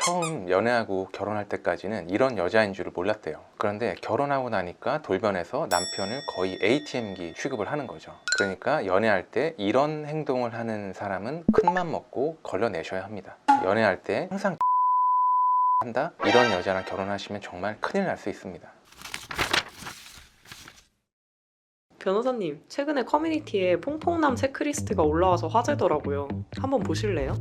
처음 연애하고 결혼할 때까지는 이런 여자인 줄을 몰랐대요. 그런데 결혼하고 나니까 돌변해서 남편을 거의 ATM기 취급을 하는 거죠. 그러니까 연애할 때 이런 행동을 하는 사람은 큰맘 먹고 걸러내셔야 합니다. 연애할 때 항상 한다? 이런 여자랑 결혼하시면 정말 큰일 날 수 있습니다. 변호사님, 최근에 커뮤니티에 퐁퐁남 체크리스트가 올라와서 화제더라고요. 한번 보실래요?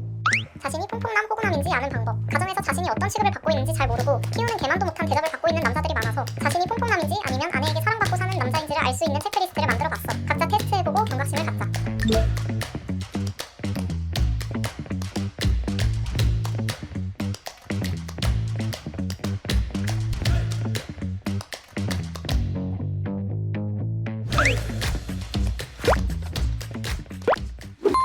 자신이 퐁퐁남 호구남인지 아는 방법, 가정에서 자신이 어떤 취급을 받고 있는지 잘 모르고 키우는 개만도 못한 대접을 받고 있는 남자들이 많아서 자신이 퐁퐁남인지 아니면 아내에게 사랑받고 사는 남자인지를 알 수 있는 체크리스트를 만들어봤어. 각자 테스트해보고 경각심을 갖자.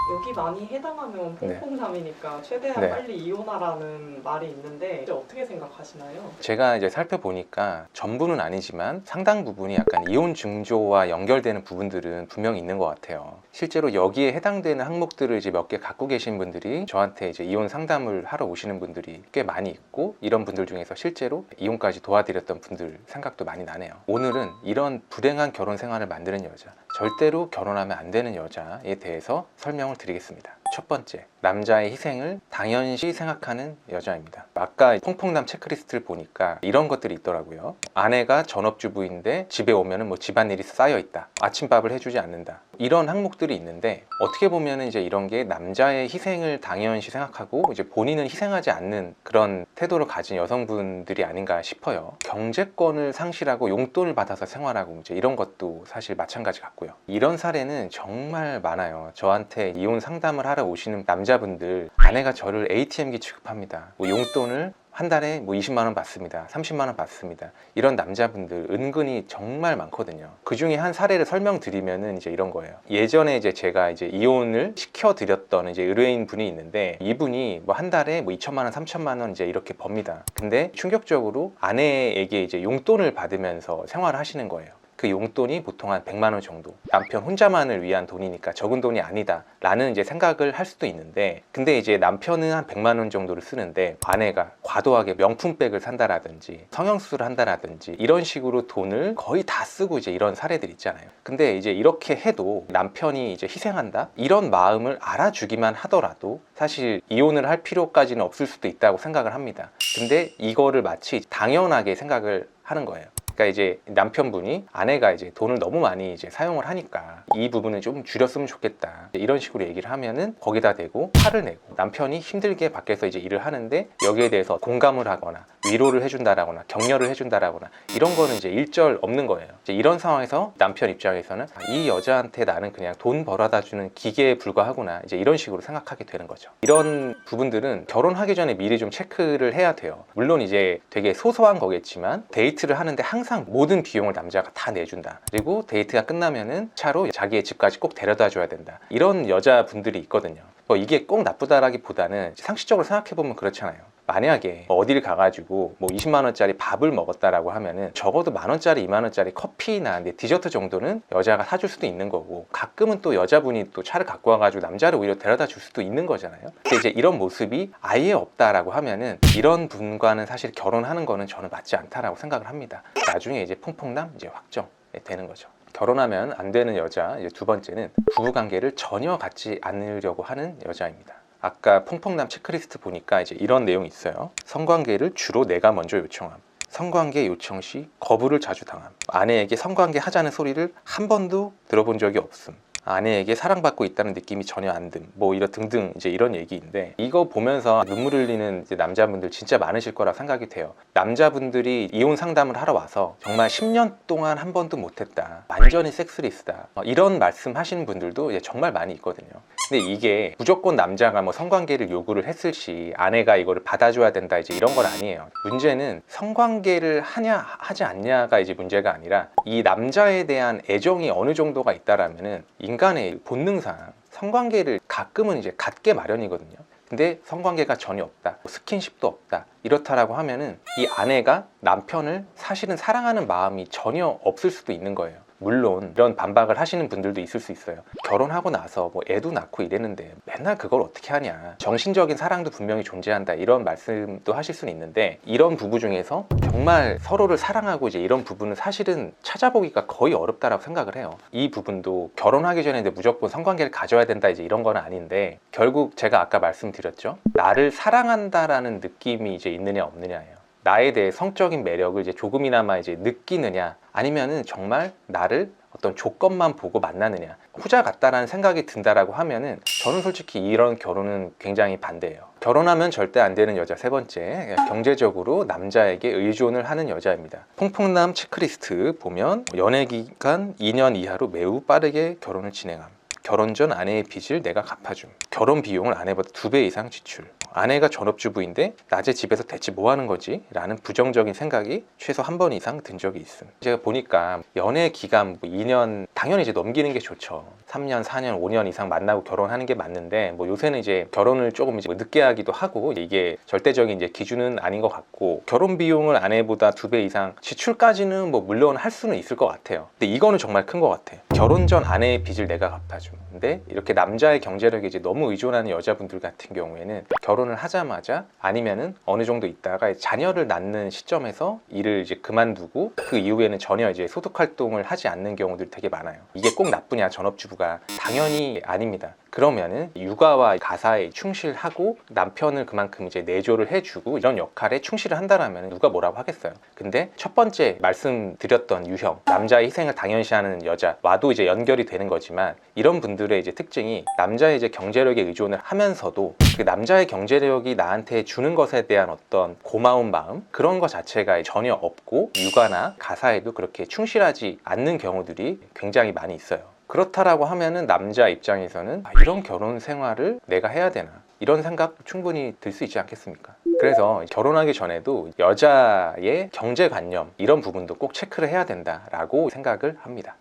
여기 많이 해당하면 네. 퐁퐁남이니까 최대한 네. 빨리 이혼하라는 말이 있는데 이제 어떻게 생각하시나요? 제가 이제 살펴보니까 전부는 아니지만 상당 부분이 약간 이혼 징조와 연결되는 부분들은 분명히 있는 것 같아요. 실제로 여기에 해당되는 항목들을 이제 몇 개 갖고 계신 분들이 저한테 이제 이혼 상담을 하러 오시는 분들이 꽤 많이 있고, 이런 분들 중에서 실제로 이혼까지 도와드렸던 분들 생각도 많이 나네요. 오늘은 이런 불행한 결혼 생활을 만드는 여자, 절대로 결혼하면 안 되는 여자에 대해서 설명을 드리겠습니다. 첫 번째, 남자의 희생을 당연시 생각하는 여자입니다. 아까 퐁퐁남 체크리스트를 보니까 이런 것들이 있더라고요. 아내가 전업주부인데 집에 오면은 뭐 집안일이 쌓여 있다, 아침밥을 해주지 않는다, 이런 항목들이 있는데, 어떻게 보면은 이제 이런 게 남자의 희생을 당연시 생각하고 이제 본인은 희생하지 않는 그런 태도를 가진 여성분들이 아닌가 싶어요. 경제권을 상실하고 용돈을 받아서 생활하고 이제 이런 것도 사실 마찬가지 같고요. 이런 사례는 정말 많아요. 저한테 이혼 상담을 하러 오시는 남자분들, 아내가 저를 ATM기 취급합니다, 뭐 용돈을 한 달에 뭐 20만 원 받습니다, 30만 원 받습니다, 이런 남자분들 은근히 정말 많거든요. 그 중에 한 사례를 설명드리면은 이제 이런 거예요. 예전에 이제 제가 이제 이혼을 시켜드렸던 이제 의뢰인 분이 있는데, 이분이 뭐 한 달에 뭐 2천만 원, 3천만 원 이제 이렇게 법니다. 근데 충격적으로 아내에게 이제 용돈을 받으면서 생활을 하시는 거예요. 그 용돈이 보통 한 100만 원 정도, 남편 혼자만을 위한 돈이니까 적은 돈이 아니다 라는 이제 생각을 할 수도 있는데, 근데 이제 남편은 한 100만 원 정도를 쓰는데 아내가 과도하게 명품백을 산다라든지 성형수술을 한다라든지 이런 식으로 돈을 거의 다 쓰고 이제 이런 사례들 있잖아요. 근데 이제 이렇게 해도 남편이 이제 희생한다, 이런 마음을 알아주기만 하더라도 사실 이혼을 할 필요까지는 없을 수도 있다고 생각을 합니다. 근데 이거를 마치 당연하게 생각을 하는 거예요. 그러니까 이제 남편분이 아내가 이제 돈을 너무 많이 이제 사용을 하니까 이 부분을 좀 줄였으면 좋겠다, 이런 식으로 얘기를 하면은 거기다 대고 화를 내고, 남편이 힘들게 밖에서 이제 일을 하는데 여기에 대해서 공감을 하거나 위로를 해준다라거나 격려를 해준다라거나 이런 거는 이제 일절 없는 거예요. 이제 이런 상황에서 남편 입장에서는 이 여자한테 나는 그냥 돈 벌어다 주는 기계에 불과하구나, 이제 이런 식으로 생각하게 되는 거죠. 이런 부분들은 결혼하기 전에 미리 좀 체크를 해야 돼요. 물론 이제 되게 소소한 거겠지만 데이트를 하는데 항상 모든 비용을 남자가 다 내준다, 그리고 데이트가 끝나면은 차로 자기의 집까지 꼭 데려다 줘야 된다, 이런 여자분들이 있거든요. 이게 꼭 나쁘다라기보다는 상식적으로 생각해보면 그렇잖아요. 만약에 어딜 가가지고 뭐 20만 원짜리 밥을 먹었다라고 하면은 적어도 만 원짜리, 2만 원짜리 커피나 디저트 정도는 여자가 사줄 수도 있는 거고, 가끔은 또 여자분이 또 차를 갖고 와가지고 남자를 오히려 데려다 줄 수도 있는 거잖아요. 근데 이제 이런 모습이 아예 없다라고 하면은 이런 분과는 사실 결혼하는 거는 저는 맞지 않다라고 생각을 합니다. 나중에 이제 퐁퐁남 이제 확정 되는 거죠. 결혼하면 안 되는 여자, 이제 두 번째는 부부관계를 전혀 갖지 않으려고 하는 여자입니다. 아까 퐁퐁남 체크리스트 보니까 이제 이런 내용이 있어요. 성관계를 주로 내가 먼저 요청함, 성관계 요청 시 거부를 자주 당함, 아내에게 성관계 하자는 소리를 한 번도 들어본 적이 없음, 아내에게 사랑받고 있다는 느낌이 전혀 안 듦, 뭐 이런 등등 이제 이런 얘기인데, 이거 보면서 눈물 흘리는 이제 남자분들 진짜 많으실 거라 생각이 돼요. 남자분들이 이혼 상담을 하러 와서 정말 10년 동안 한 번도 못했다, 완전히 섹스리스다, 이런 말씀 하시는 분들도 정말 많이 있거든요. 근데 이게 무조건 남자가 뭐 성관계를 요구를 했을 시 아내가 이거를 받아줘야 된다, 이제 이런 건 아니에요. 문제는 성관계를 하냐 하지 않냐가 이제 문제가 아니라, 이 남자에 대한 애정이 어느 정도가 있다라면은 인간의 본능상 성관계를 가끔은 이제 갖게 마련이거든요. 근데 성관계가 전혀 없다, 스킨십도 없다, 이렇다라고 하면은 이 아내가 남편을 사실은 사랑하는 마음이 전혀 없을 수도 있는 거예요. 물론 이런 반박을 하시는 분들도 있을 수 있어요. 결혼하고 나서 뭐 애도 낳고 이랬는데 맨날 그걸 어떻게 하냐, 정신적인 사랑도 분명히 존재한다, 이런 말씀도 하실 수는 있는데, 이런 부부 중에서 정말 서로를 사랑하고 이제 이런 부분은 사실은 찾아보기가 거의 어렵다라고 생각을 해요. 이 부분도 결혼하기 전에 무조건 성관계를 가져야 된다 이제 이런 건 아닌데, 결국 제가 아까 말씀드렸죠, 나를 사랑한다라는 느낌이 이제 있느냐 없느냐예요. 나에 대해 성적인 매력을 이제 조금이나마 이제 느끼느냐, 아니면은 정말 나를 어떤 조건만 보고 만나느냐, 후자 같다라는 생각이 든다라고 하면은 저는 솔직히 이런 결혼은 굉장히 반대예요. 결혼하면 절대 안 되는 여자 세 번째, 경제적으로 남자에게 의존을 하는 여자입니다. 퐁퐁남 체크리스트 보면 연애 기간 2년 이하로 매우 빠르게 결혼을 진행함, 결혼 전 아내의 빚을 내가 갚아줌, 결혼 비용을 아내보다 2배 이상 지출, 아내가 전업주부인데 낮에 집에서 대체 뭐 하는 거지? 라는 부정적인 생각이 최소 한 번 이상 든 적이 있음. 제가 보니까 연애 기간 2년 당연히 이제 넘기는 게 좋죠. 3년, 4년, 5년 이상 만나고 결혼하는 게 맞는데, 뭐 요새는 이제 결혼을 조금 이제 늦게 하기도 하고 이게 절대적인 이제 기준은 아닌 것 같고, 결혼 비용을 아내보다 2배 이상 지출까지는 뭐 물론 할 수는 있을 것 같아요. 근데 이거는 정말 큰 것 같아요. 결혼 전 아내의 빚을 내가 갚아줌. 근데 이렇게 남자의 경제력에 이제 너무 의존하는 여자분들 같은 경우에는 결혼을 하자마자 아니면은 어느 정도 있다가 자녀를 낳는 시점에서 일을 이제 그만두고 그 이후에는 전혀 이제 소득 활동을 하지 않는 경우들이 되게 많아요. 이게 꼭 나쁘냐, 전업주부가? 당연히 아닙니다. 그러면은 육아와 가사에 충실하고 남편을 그만큼 이제 내조를 해주고 이런 역할에 충실을 한다라면 누가 뭐라고 하겠어요. 근데 첫 번째 말씀드렸던 유형, 남자의 희생을 당연시하는 여자와도 이제 연결이 되는 거지만, 이런 분들의 이제 특징이 남자의 이제 경제력에 의존을 하면서도 그 남자의 경제력이 나한테 주는 것에 대한 어떤 고마운 마음, 그런 것 자체가 전혀 없고 육아나 가사에도 그렇게 충실하지 않는 경우들이 굉장히 많이 있어요. 그렇다라고 하면은 남자 입장에서는 이런 결혼 생활을 내가 해야 되나, 이런 생각 충분히 들 수 있지 않겠습니까? 그래서 결혼하기 전에도 여자의 경제관념, 이런 부분도 꼭 체크를 해야 된다라고 생각을 합니다.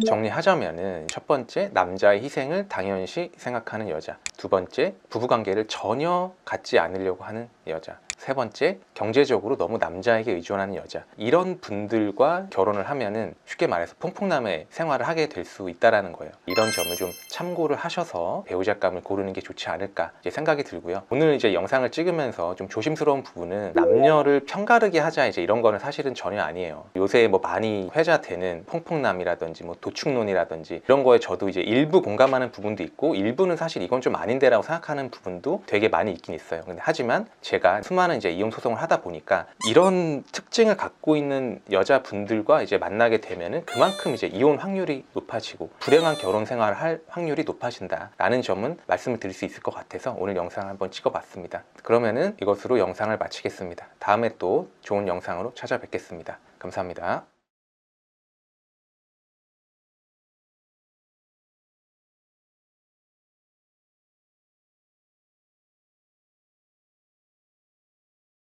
정리하자면은, 첫 번째, 남자의 희생을 당연시 생각하는 여자. 두 번째, 부부관계를 전혀 갖지 않으려고 하는 여자. 세 번째, 경제적으로 너무 남자에게 의존하는 여자. 이런 분들과 결혼을 하면은 쉽게 말해서 퐁퐁남의 생활을 하게 될 수 있다는 거예요. 이런 점을 좀 참고를 하셔서 배우자감을 고르는 게 좋지 않을까 이제 생각이 들고요. 오늘 이제 영상을 찍으면서 좀 조심스러운 부분은, 남녀를 편가르게 하자 이제 이런 거는 사실은 전혀 아니에요. 요새 뭐 많이 회자되는 퐁퐁남이라든지 뭐 도축론이라든지 이런 거에 저도 이제 일부 공감하는 부분도 있고, 일부는 사실 이건 좀 아닌데라고 생각하는 부분도 되게 많이 있긴 있어요. 근데 하지만 제가 수많은 이제 이혼 소송을 하다 보니까 이런 특징을 갖고 있는 여자분들과 이제 만나게 되면은 그만큼 이제 이혼 확률이 높아지고 불행한 결혼 생활을 할 확률이 높아진다라는 점은 말씀을 드릴 수 있을 것 같아서 오늘 영상을 한번 찍어봤습니다. 그러면은 이것으로 영상을 마치겠습니다. 다음에 또 좋은 영상으로 찾아뵙겠습니다. 감사합니다.